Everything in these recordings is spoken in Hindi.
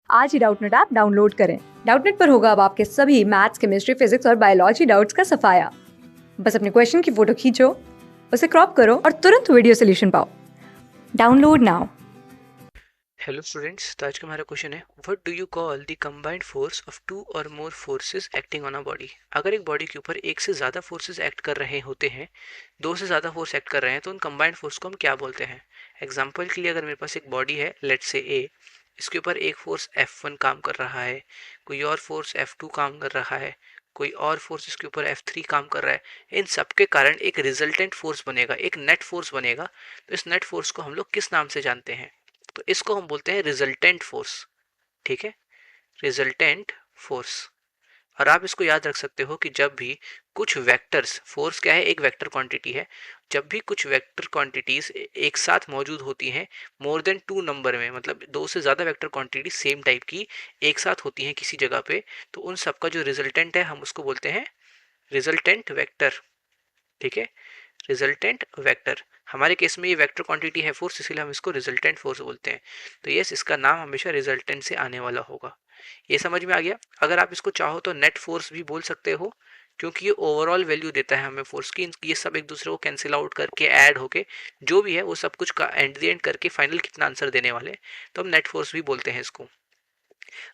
आज ही डाउटनेट ऐप डाउनलोड करें। डाउटनेट पर होगा अब आपके सभी मैथ्स, केमिस्ट्री, फिजिक्स और बायोलॉजी डाउट्स का सफाया। बस अपने क्वेश्चन की फोटो खींचो, उसे क्रॉप करो और तुरंत वीडियो सोल्यूशन पाओ। Download now. हेलो स्टूडेंट्स, तो आज का हमारा क्वेश्चन है what do you call the combined force of two or more forces acting on a body. अगर एक बॉडी के ऊपर एक से ज़्यादा फोर्सेस एक्ट कर रहे होते हैं, दो से ज़्यादा फोर्स एक्ट कर रहे हैं, तो उन कंबाइंड फोर्स को हम क्या बोलते हैं। एग्जांपल के लिए अगर मेरे पास एक बॉडी है, लेट से ए, इसके ऊपर एक फोर्स F1 काम कर रहा है, कोई और फोर्स F2 काम कर रहा है, कोई और फोर्स इसके ऊपर F3 काम कर रहा है। इन सब के कारण एक रिजल्टेंट फोर्स बनेगा, एक नेट फोर्स बनेगा। तो इस नेट फोर्स को हम लोग किस नाम से जानते हैं? तो इसको हम बोलते हैं रिजल्टेंट फोर्स। ठीक है, रिजल्टेंट फोर्स। और आप इसको याद रख सकते हो कि जब भी कुछ वेक्टर्स, फोर्स क्या है, एक वेक्टर क्वांटिटी है, जब भी कुछ वेक्टर क्वांटिटीज एक साथ मौजूद होती हैं मोर देन टू नंबर में, मतलब दो से ज़्यादा वेक्टर क्वांटिटी सेम टाइप की एक साथ होती हैं किसी जगह पे, तो उन सब का जो रिजल्टेंट है हम उसको बोलते हैं रिजल्टेंट वेक्टर। ठीक है, रिजल्टेंट वेक्टर। हमारे केस में ये वेक्टर क्वांटिटी है फोर्स, इसीलिए हम इसको रिजल्टेंट फोर्स बोलते हैं। तो यस, इसका नाम हमेशा रिजल्टेंट से आने वाला होगा। ये समझ में आ गया। अगर आप इसको चाहो तो नेट फोर्स भी बोल सकते हो, क्योंकि ये ओवरऑल वैल्यू देता है हमें फोर्स की। ये सब एक दूसरे को कैंसिल आउट करके ऐड होके जो भी है वो सब कुछ का एंड द एंड करके फाइनल कितना आंसर देने वाले हैं, तो हम नेट फोर्स भी बोलते हैं इसको।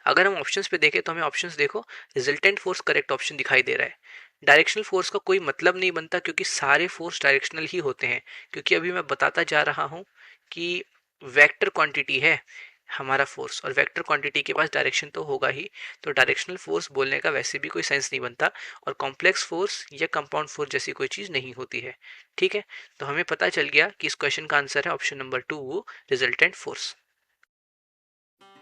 अगर हम ऑप्शंस पे देखें तो हमें ऑप्शंस देखो, रिजल्टेंट फोर्स करेक्ट ऑप्शन दिखाई दे रहा है। डायरेक्शनल फोर्स का कोई मतलब नहीं बनता, क्योंकि सारे फोर्स डायरेक्शनल ही होते हैं। क्योंकि अभी मैं बताता जा रहा हूँ कि वेक्टर क्वांटिटी है हमारा फोर्स, और वेक्टर क्वांटिटी के पास डायरेक्शन तो होगा ही। तो डायरेक्शनल फोर्स बोलने का वैसे भी कोई सेंस नहीं बनता, और कॉम्प्लेक्स फोर्स या कंपाउंड फोर्स जैसी कोई चीज़ नहीं होती है। ठीक है, तो हमें पता चल गया कि इस क्वेश्चन का आंसर है option number 2, resultant force.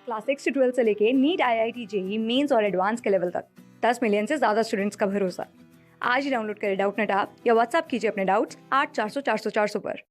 Class 6 से 12 से लेके नीट, IIT, JEE मेंस और एडवांस के लेवल तक 10 मिलियन से ज्यादा स्टूडेंट्स का भरोसा। आज ही डाउनलोड करें डाउटनेट ऐप या व्हाट्सएप कीजिए अपने डाउट्स 8400 400 400 पर।